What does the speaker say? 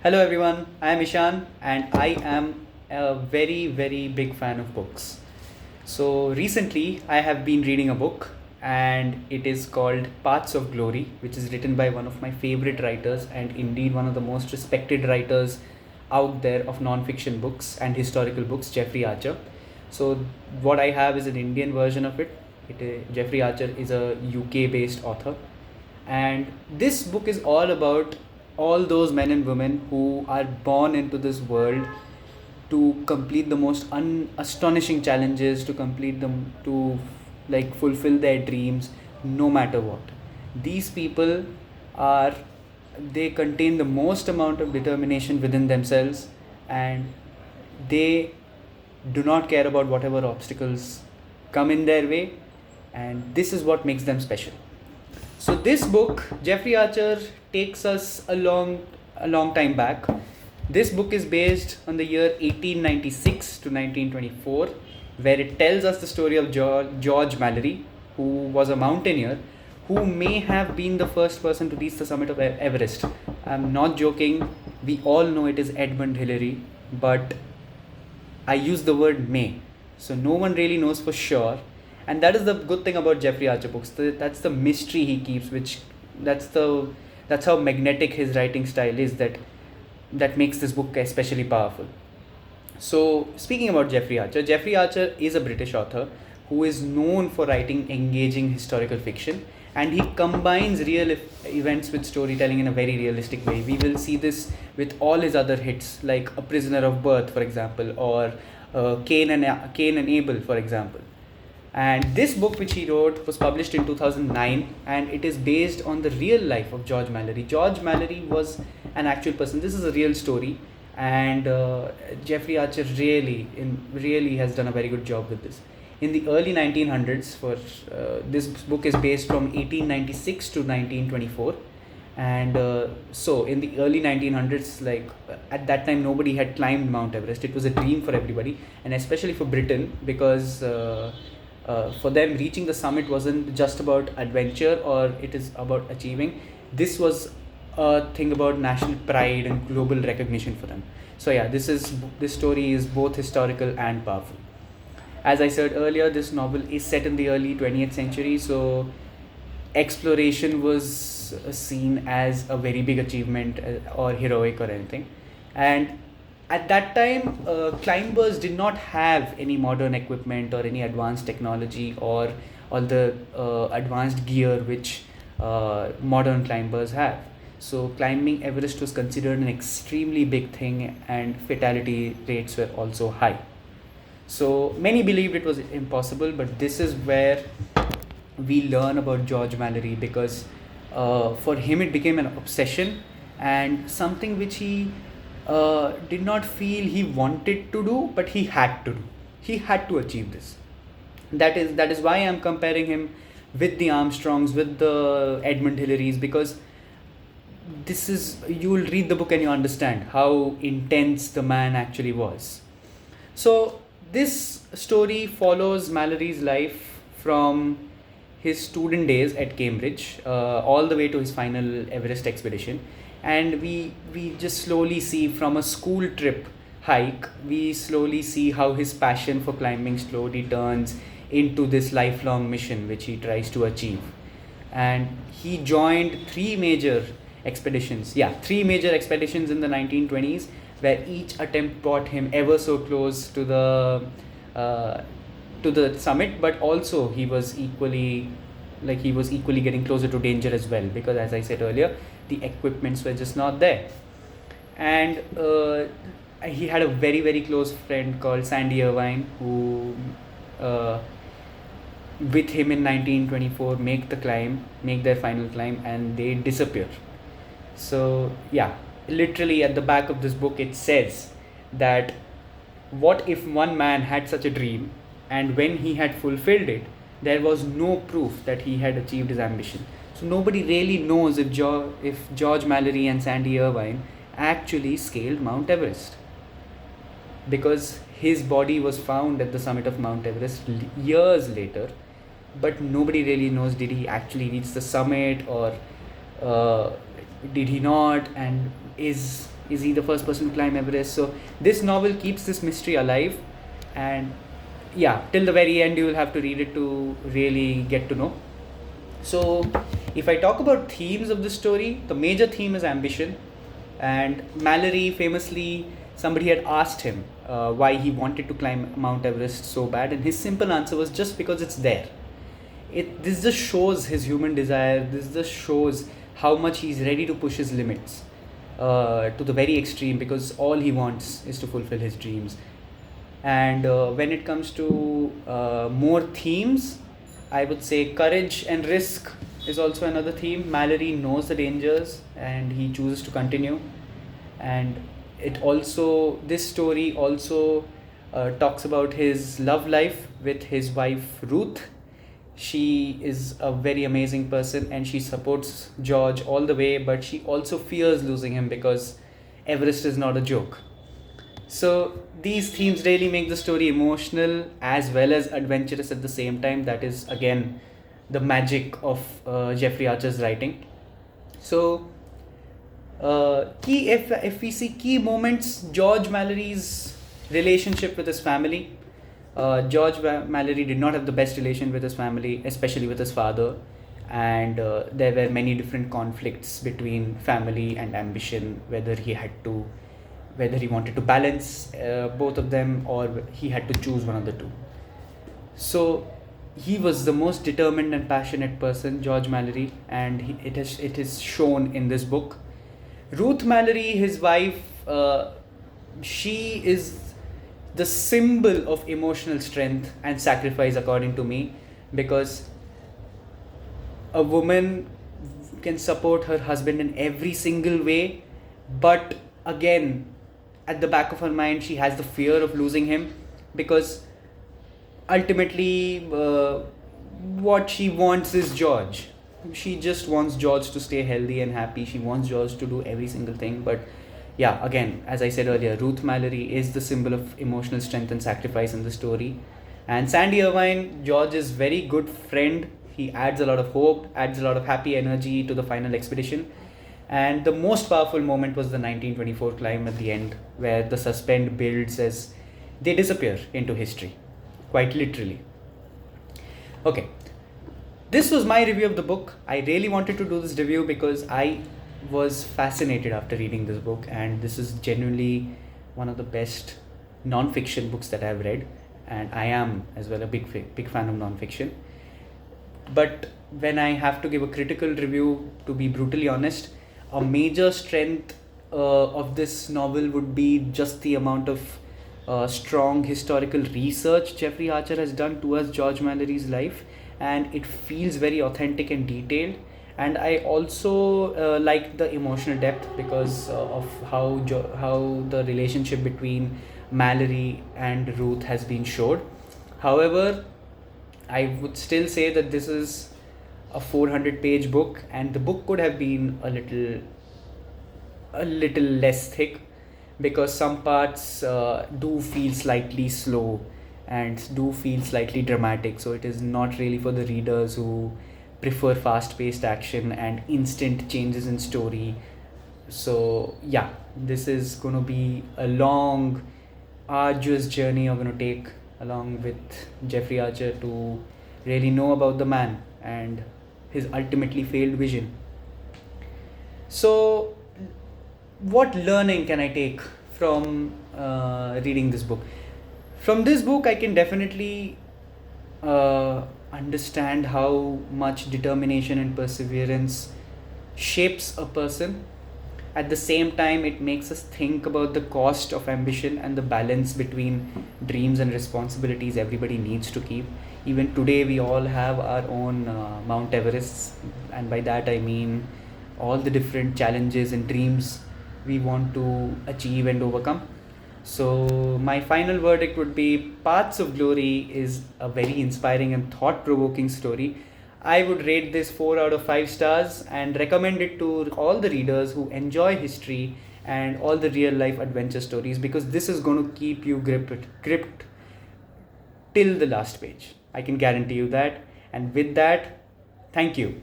Hello everyone, I am Ishan and I am a very big fan of books. So recently I have been reading a book and it is called Paths of Glory, which is written by one of my favorite writers and indeed one of the most respected writers out there of non-fiction books and historical books, Jeffrey Archer. So what I have is an Indian version of it. Jeffrey Archer is a UK based author, and this book is all about all those men and women who are born into this world to complete the most astonishing challenges, to complete them, to like fulfill their dreams no matter what. These people are, they contain the most amount of determination within themselves, and they do not care about whatever obstacles come in their way, and this is what makes them special. So this book, Jeffrey Archer takes us a long time back. This book is based on the year 1896 to 1924, where it tells us the story of George Mallory, who was a mountaineer, who may have been the first person to reach the summit of Everest. I'm not joking. We all know it is Edmund Hillary, but I use the word may. So no one really knows for sure. And that is the good thing about Jeffrey Archer books. That's the mystery he keeps, which that's how magnetic his writing style is, that makes this book especially powerful. So speaking about Jeffrey Archer is a British author who is known for writing engaging historical fiction, and he combines real events with storytelling in a very realistic way. We will see this with all his other hits, like A Prisoner of Birth, for example, or Cain and Abel, for example. And this book, which he wrote, was published in 2009, and it is based on the real life of George Mallory. George Mallory was an actual person. This is a real story, and Jeffrey Archer really has done a very good job with this. In the early 1900s, this book is based from 1896 to 1924, and so in the early 1900s, at that time, nobody had climbed Mount Everest. It was a dream for everybody, and especially for Britain, because for them, reaching the summit wasn't just about adventure, or it is about achieving. This was a thing about national pride and global recognition for them. So yeah, this story is both historical and powerful. As I said earlier, this novel is set in the early 20th century, so exploration was seen as a very big achievement, or heroic or anything. And at that time, climbers did not have any modern equipment or any advanced technology, or all the advanced gear which modern climbers have. So climbing Everest was considered an extremely big thing, and fatality rates were also high. So many believed it was impossible, but this is where we learn about George Mallory, because for him it became an obsession and something which he did not feel he wanted to do, but he had to do. He had to achieve this. That is why I'm comparing him with the Armstrongs, with the Edmund Hillarys, because you will read the book and you understand how intense the man actually was. So this story follows Mallory's life from his student days at Cambridge, all the way to his final Everest expedition. And we just slowly see, from a school trip hike, we slowly see how his passion for climbing slowly turns into this lifelong mission which he tries to achieve. And he joined three major expeditions in the 1920s, where each attempt brought him ever so close to the summit, but also he was equally getting closer to danger as well, because as I said earlier, the equipments were just not there. And he had a very close friend called Sandy Irvine, who with him in 1924 make their final climb, and they disappear. So yeah, literally at the back of this book it says that, what if one man had such a dream, and when he had fulfilled it, there was no proof that he had achieved his ambition. So nobody really knows if George Mallory and Sandy Irvine actually scaled Mount Everest, because his body was found at the summit of Mount Everest years later, but nobody really knows, did he actually reach the summit, or did he not, and is Is he the first person to climb Everest? So this novel keeps this mystery alive, and yeah, till the very end you will have to read it to really get to know. So if I talk about themes of the story, the major theme is ambition. And Mallory famously, somebody had asked him why he wanted to climb Mount Everest so bad, and his simple answer was just because it's there. This just shows his human desire. This just shows how much he's ready to push his limits to the very extreme, because all he wants is to fulfill his dreams. And when it comes to more themes, I would say courage and risk is also another theme. Mallory knows the dangers and he chooses to continue. And this story also talks about his love life with his wife Ruth. She is a very amazing person and she supports George all the way, but she also fears losing him because Everest is not a joke. So these themes really make the story emotional as well as adventurous at the same time. That is again the magic of Jeffrey Archer's writing. So if we see key moments, George Mallory's relationship with his family. George Mallory did not have the best relation with his family, especially with his father, and there were many different conflicts between family and ambition, whether he wanted to balance both of them, or he had to choose one of the two. So he was the most determined and passionate person, George Mallory, and it is shown in this book. Ruth Mallory, his wife, she is the symbol of emotional strength and sacrifice, according to me, because a woman can support her husband in every single way, but again, at the back of her mind, she has the fear of losing him, because ultimately what she wants is George. She just wants George to stay healthy and happy. She wants George to do every single thing. But yeah, again, as I said earlier, Ruth Mallory is the symbol of emotional strength and sacrifice in the story. And Sandy Irvine, George's very good friend. He adds a lot of hope, adds a lot of happy energy to the final expedition. And the most powerful moment was the 1924 climb at the end, where the suspense builds as they disappear into history, quite literally. Okay, this was my review of the book. I really wanted to do this review because I was fascinated after reading this book, and this is genuinely one of the best non-fiction books that I have read, and I am as well a big fan of non-fiction. But when I have to give a critical review, to be brutally honest, a major strength of this novel would be just the amount of strong historical research Jeffrey Archer has done towards George Mallory's life, and it feels very authentic and detailed. And I also like the emotional depth because of how the relationship between Mallory and Ruth has been showed. However, I would still say that this is a 400-page book, and the book could have been a little less thick, because some parts do feel slightly slow and do feel slightly dramatic. So it is not really for the readers who prefer fast-paced action and instant changes in story. So yeah, this is going to be a long, arduous journey I'm going to take along with Jeffrey Archer to really know about the man and his ultimately failed vision. So what learning can I take from reading this book? From this book, I can definitely understand how much determination and perseverance shapes a person. At the same time, it makes us think about the cost of ambition and the balance between dreams and responsibilities everybody needs to keep. Even today, we all have our own Mount Everests, and by that I mean all the different challenges and dreams we want to achieve and overcome. So my final verdict would be Paths of Glory is a very inspiring and thought-provoking story. I would rate this 4 out of 5 stars and recommend it to all the readers who enjoy history and all the real life adventure stories, because this is going to keep you gripped till the last page. I can guarantee you that. And with that, thank you.